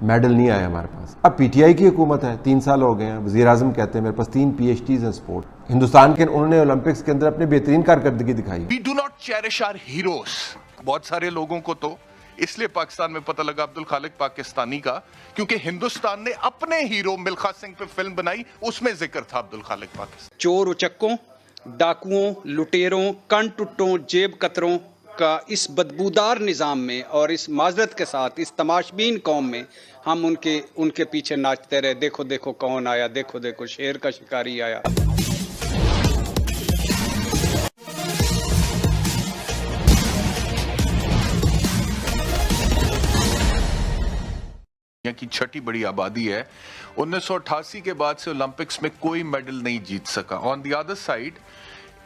Medal نہیں آیا ہمارے پاس. اب پی ٹی آئی کی حکومت ہے, 3 سال ہو گئے ہیں, وزیر اعظم کہتے ہیں میرے پاس 3 PhDs ہیں اسپورٹ. ہندوستان کے انہوں نے اولمپکس کے اندر اپنے بہترین کارکردگی دکھائی. We do not cherish our heroes. بہت سارے لوگوں کو تو اس لیے پاکستان میں پتہ لگا عبدالخالق پاکستانی کا کیونکہ ہندوستان نے اپنے ہیرو ملخا سنگھ پہ فلم بنائی, اس میں ذکر تھا عبدالخالق پاکستانی. چور اچکوں, ڈاکوؤں, لٹیروں, کن ٹٹوں, جیب کتروں کا اس بدبودار نظام میں اور اس معذرت کے ساتھ اس تماشبین قوم میں ہم ان کے پیچھے ناچتے رہے. دیکھو دیکھو کون آیا, دیکھو دیکھو شیر کا شکاری آیا. کی چھٹی بڑی آبادی ہے. 1988 کے بعد سے اولمپکس میں کوئی میڈل نہیں جیت سکا. آن دی ادر سائیڈ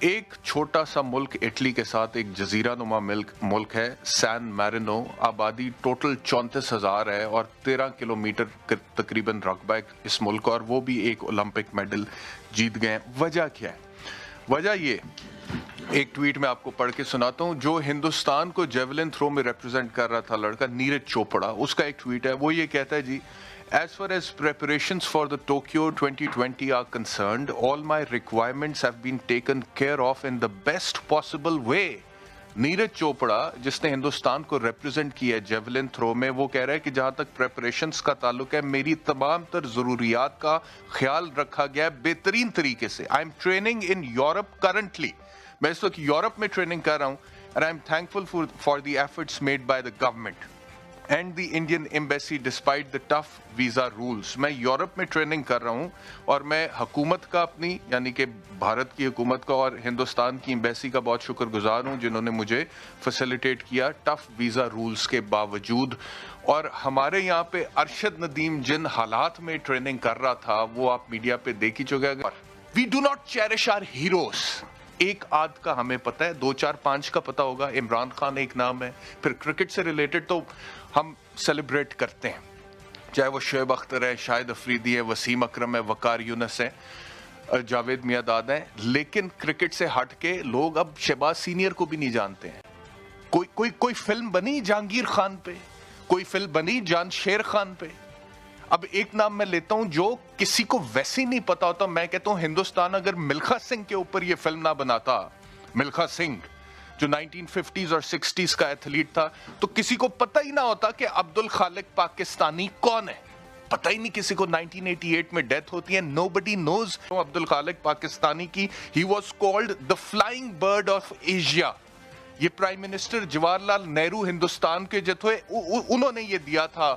ایک چھوٹا سا ملک اٹلی کے ساتھ ایک جزیرہ نما ملک ہے سین میرینو. آبادی ٹوٹل 34,000 ہے اور 13 کلومیٹر تقریباً رقبہ اس ملک, اور وہ بھی ایک اولمپک میڈل جیت گئے. وجہ کیا ہے؟ وجہ یہ, ایک ٹویٹ میں آپ کو پڑھ کے سناتا ہوں. جو ہندوستان کو جیولن تھرو میں ریپرزینٹ کر رہا تھا لڑکا نیرج چوپڑا, اس کا ایک ٹویٹ ہے. وہ یہ کہتا ہے جی, as far as preparations for the Tokyo 2020 are concerned, all my requirements have been taken care of in the best possible way. Neeraj Chopra جس نے ہندوستان کو ریپرزینٹ کیا ہے جیولن تھرو میں, وہ کہہ رہا ہے کہ جہاں تک پریپریشنز کا تعلق ہے میری تمام تر ضروریات کا خیال رکھا گیا ہے بہترین طریقے سے. I am training in Europe currently, میں اس وقت یورپ میں ٹریننگ کر رہا ہوں. and I am thankful for the efforts made by the government and the Indian embassy despite the tough visa rules. میں یورپ میں ٹریننگ کر رہا ہوں اور میں حکومت کا اپنی یعنی کہ بھارت کی حکومت کا اور ہندوستان کی ایمبیسی کا بہت شکر گزار ہوں جنہوں نے مجھے فیسیلیٹیٹ کیا ٹف ویزا رولز کے باوجود. اور ہمارے یہاں پہ ارشد ندیم جن حالات میں ٹریننگ کر رہا تھا وہ آپ میڈیا پہ دیکھ ہی چکے ہیں. We do not cherish our heroes. ایک آدھ کا ہمیں پتہ ہے, 2 4 5 کا پتہ ہوگا. عمران خان ایک نام ہے. پھر کرکٹ سے ریلیٹڈ تو ہم سیلیبریٹ کرتے ہیں, چاہے وہ شعیب اختر ہے, شاہد افریدی ہے, وسیم اکرم ہے, وقار یونس ہے, جاوید میاں ہیں. لیکن کرکٹ سے ہٹ کے لوگ اب شہباز سینئر کو بھی نہیں جانتے ہیں. کوئی فلم بنی جہانگیر خان پہ, کوئی فلم بنی جان شیر خان پہ. اب ایک نام میں لیتا ہوں جو کسی کو ویسے ہی نہیں پتا ہوتا. میں کہتا ہوں ہندوستان اگر ملخا سنگھ کے اوپر یہ فلم نہ بناتا, ملخا سنگھ جو 1950s اور 60s کا ایتھلیٹ تھا, تو کسی کو پتہ ہی نہ ہوتا کہ عبدالخالق پاکستانی کون ہے. پتہ ہی نہیں کسی کو. 1988 میں ڈیتھ ہوتی ہے, nobody knows عبدالخالق پاکستانی کی. he was called the flying bird of Asia. یہ پرائم منسٹر جواہر لال نہرو ہندوستان کے جو تھے انہوں نے یہ دیا تھا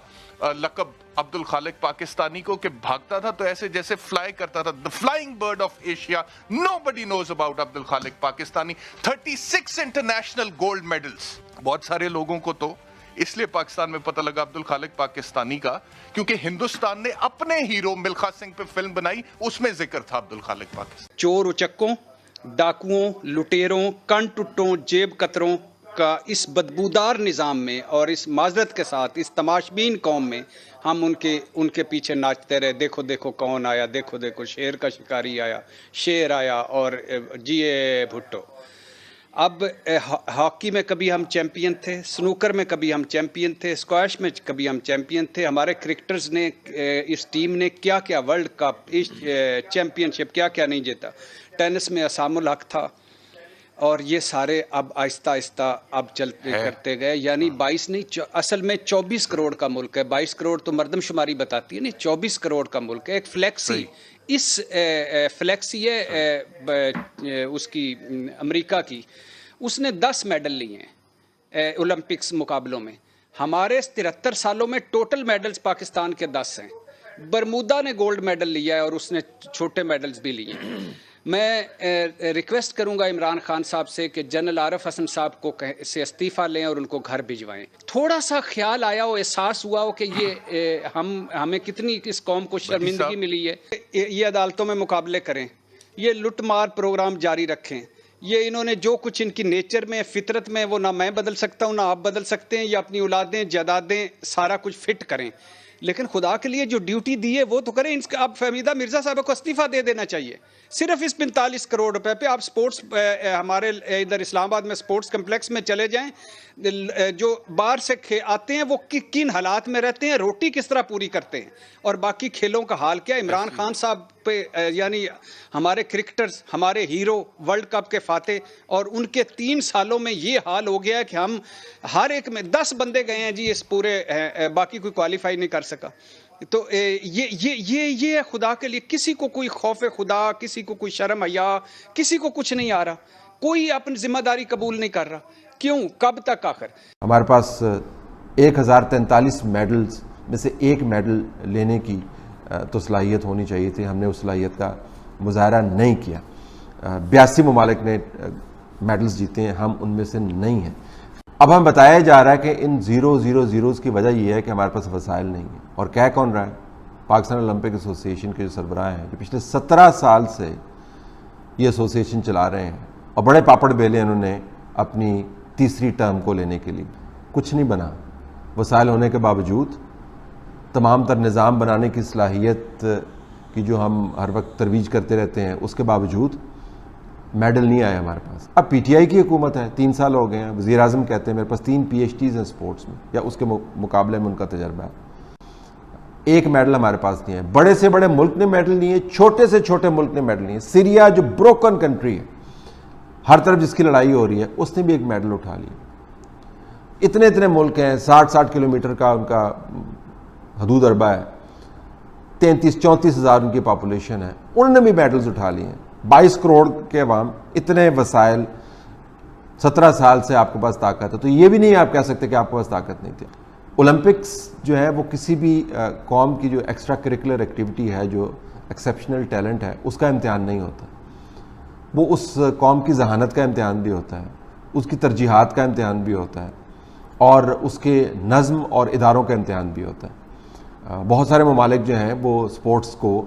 لقب عبدالخالق پاکستانی کو کہ بھاگتا تھا تو ایسے جیسے فلائی کرتا تھا. the flying bird of Asia. nobody knows about Abdul Khaliq Pakistani. 36 international gold medals. بہت سارے لوگوں کو تو اس لیے پاکستان میں پتہ لگا عبدالخالق پاکستانی کا کیونکہ ہندوستان نے اپنے ہیرو ملخا سنگھ پہ فلم بنائی, اس میں ذکر تھا عبدالخالق پاکستانی. چور اچکوں, ڈاکوؤں, لٹیروں, کن ٹٹوں, جیب کتروں کا اس بدبودار نظام میں اور اس معذرت کے ساتھ اس تماشبین قوم میں ہم ان کے پیچھے ناچتے رہے. دیکھو دیکھو کون آیا, دیکھو دیکھو شیر کا شکاری آیا, شیر آیا اور جیے بھٹو. اب ہاکی میں کبھی ہم چیمپئن تھے, سنوکر میں کبھی ہم چیمپئن تھے, اسکواش میں کبھی ہم چیمپئن تھے. ہمارے کرکٹرز نے اس ٹیم نے کیا کیا ورلڈ کپ, چیمپئن شپ کیا کیا نہیں جیتا. ٹینس میں اسام الحق تھا, اور یہ سارے اب آہستہ آہستہ اب چلتے کرتے گئے. یعنی 22 نہیں, اصل میں 24 کروڑ کا ملک ہے. 22 کروڑ تو مردم شماری بتاتی ہے, نہیں 24 کروڑ کا ملک ہے. ایک فلیکسی, اس فلیکسی ہے اس کی امریکہ کی, اس نے 10 میڈل لیے ہیں اولمپکس مقابلوں میں. ہمارے 73 سالوں میں ٹوٹل میڈلز پاکستان کے 10 ہیں. برمودا نے گولڈ میڈل لیا ہے اور اس نے چھوٹے میڈلز بھی لیے ہیں. میں ریکویسٹ کروں گا عمران خان صاحب سے کہ جنرل عارف حسن صاحب کو سے استعفیٰ لیں اور ان کو گھر بھجوائیں. تھوڑا سا خیال آیا ہو, احساس ہوا ہو کہ یہ ہمیں کتنی اس قوم کو شرمندگی ملی ہے. یہ عدالتوں میں مقابلے کریں, یہ لٹ مار پروگرام جاری رکھیں, یہ انہوں نے جو کچھ ان کی نیچر میں فطرت میں وہ نہ میں بدل سکتا ہوں نہ آپ بدل سکتے ہیں، یا اپنی اولادیں جائیدادیں سارا کچھ فٹ کریں، لیکن خدا کے لیے جو ڈیوٹی دی ہے وہ تو کریں. اب فہمیدہ مرزا صاحب کو استعفیٰ دے دینا چاہیے. صرف اس 45 کروڑ روپے پہ آپ سپورٹس ہمارے ادھر اسلام آباد میں سپورٹس کمپلیکس میں چلے جائیں، جو باہر سے آتے ہیں وہ کن حالات میں رہتے ہیں، روٹی کس طرح پوری کرتے ہیں، اور باقی کھیلوں کا حال کیا. عمران خان صاحب پہ یعنی ہمارے کرکٹرز، ہمارے ہیرو، ورلڈ کپ کے فاتح، اور ان کے 3 سالوں میں یہ حال ہو گیا کہ ہم ہر ایک میں 10 بندے گئے ہیں جی اس پورے، باقی کوئی کوالیفائی نہیں کر سکا. تو یہ خدا کے لیے کسی کو کوئی خوف خدا، کسی کو کوئی شرم حیا، کسی کو کچھ نہیں آ رہا، کوئی اپنی ذمہ داری قبول نہیں کر رہا. کیوں؟ کب تک آخر؟ ہمارے پاس 1043 میڈلز میں سے 1 میڈل لینے کی تو صلاحیت ہونی چاہیے تھی. ہم نے اس صلاحیت کا مظاہرہ نہیں کیا. 82 ممالک نے میڈلز جیتے ہیں، ہم ان میں سے نہیں ہیں. اب ہم بتایا جا رہا ہے کہ ان 0 کی وجہ یہ ہے کہ ہمارے پاس وسائل نہیں ہیں. اور کہہ کون رہا ہے؟ پاکستان اولمپک ایسوسی ایشن کے جو سربراہ ہیں، جو پچھلے 17 سال سے یہ ایسوسی ایشن چلا رہے ہیں، اور بڑے پاپڑ بیلے انہوں نے اپنی تیسری ٹرم کو لینے کے لیے. کچھ نہیں بنا. وسائل ہونے کے باوجود، تمام تر نظام بنانے کی صلاحیت کی جو ہم ہر وقت ترویج کرتے رہتے ہیں، اس کے باوجود میڈل نہیں آئے ہمارے پاس. اب پی ٹی آئی کی حکومت ہے، 3 سال ہو گئے ہیں. وزیر اعظم کہتے ہیں میرے پاس 3 PhDs ہیں سپورٹس میں، یا اس کے مقابلے میں ان کا تجربہ ہے. 1 میڈل ہمارے پاس نہیں ہے. بڑے سے بڑے ملک نے میڈل نہیں ہے، چھوٹے سے چھوٹے ملک نے میڈل نہیں ہے. سیریا جو بروکن کنٹری ہے، ہر طرف جس کی لڑائی ہو رہی ہے، اس نے بھی 1 میڈل اٹھا لیا. اتنے ملک ہیں، 60 کلومیٹر کا ان کا حدود اربع ہے، 33-34 ہزار ان کی پاپولیشن ہے، انہوں نے بھی میڈلز اٹھا لیے ہیں. 22 کروڑ کے عوام، اتنے وسائل، 17 سال سے آپ کے پاس طاقت ہے. تو یہ بھی نہیں آپ کہہ سکتے کہ آپ کے پاس طاقت نہیں تھی. اولمپکس جو ہے وہ کسی بھی قوم کی جو ایکسٹرا کریکولر ایکٹیویٹی ہے، جو ایکسیپشنل ٹیلنٹ ہے، اس کا امتحان نہیں ہوتا. وہ اس قوم کی ذہانت کا امتحان بھی ہوتا ہے، اس کی ترجیحات کا امتحان بھی ہوتا ہے، اور اس کے نظم اور اداروں کا امتحان بھی ہوتا ہے. بہت سارے ممالک جو ہیں وہ سپورٹس کو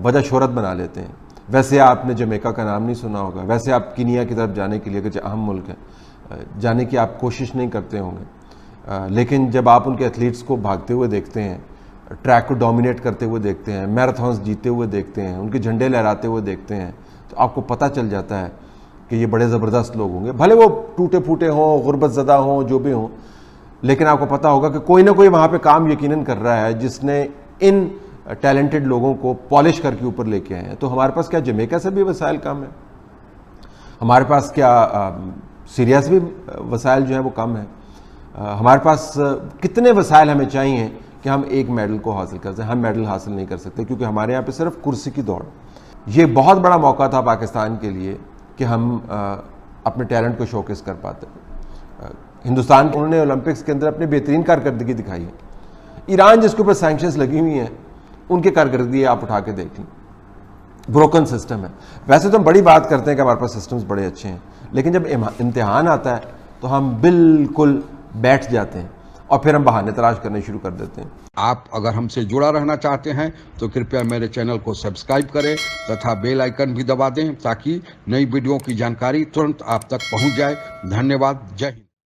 وجہ شہرت بنا لیتے ہیں. ویسے آپ نے جمیکا کا نام نہیں سنا ہوگا، ویسے آپ کینیا کی طرف جانے کے لیے، کہ اہم ملک ہے، جانے کی آپ کوشش نہیں کرتے ہوں گے. لیکن جب آپ ان کے ایتھلیٹس کو بھاگتے ہوئے دیکھتے ہیں، ٹریک کو ڈومینیٹ کرتے ہوئے دیکھتے ہیں، میراتھنس جیتے ہوئے دیکھتے ہیں، ان کے جھنڈے لہراتے ہوئے دیکھتے ہیں، تو آپ کو پتہ چل جاتا ہے کہ یہ بڑے زبردست لوگ ہوں گے. بھلے وہ ٹوٹے پھوٹے ہوں، غربت زدہ ہوں، جو بھی ہوں، لیکن آپ کو پتہ ہوگا کہ کوئی نہ کوئی وہاں پہ کام یقیناً کر رہا ہے جس نے ان ٹیلنٹڈ لوگوں کو پالش کر کے اوپر لے کے آئے ہیں. تو ہمارے پاس کیا جمیکا سے بھی وسائل کم ہے؟ ہمارے پاس کیا سیریا سے بھی وسائل جو ہیں وہ کم ہیں؟ ہمارے پاس کتنے وسائل ہمیں چاہیے کہ ہم 1 میڈل کو حاصل کر سکیں؟ ہم میڈل حاصل نہیں کر سکتے، کیونکہ ہمارے یہاں پہ صرف کرسی کی دوڑ. یہ بہت بڑا موقع تھا پاکستان کے لیے کہ ہم اپنے ٹیلنٹ کو شوکیس کر پاتے. ہندوستان انہوں نے اولمپکس کے اندر اپنی بہترین کارکردگی دکھائی ہے. ایران جس کے اوپر سینکشنز لگی ہوئی ہیں، ان کی کارکردگی آپ اٹھا کے دیکھ لیں. بروکن سسٹم ہے. ویسے تو ہم بڑی بات کرتے ہیں کہ ہمارے پاس سسٹمز بڑے اچھے ہیں، لیکن جب امتحان آتا ہے تو ہم بالکل بیٹھ جاتے ہیں اور پھر ہم بہانے تلاش کرنے شروع کر دیتے ہیں. آپ اگر ہم سے جڑا رہنا چاہتے ہیں تو کرپیا میرے چینل کو سبسکرائب کریں تتھا بیل آئیکن بھی دبا دیں، تاکہ نئی ویڈیو کی جانکاری ترنت آپ تک پہنچ جائے. دھنیہ واد. جے ہند.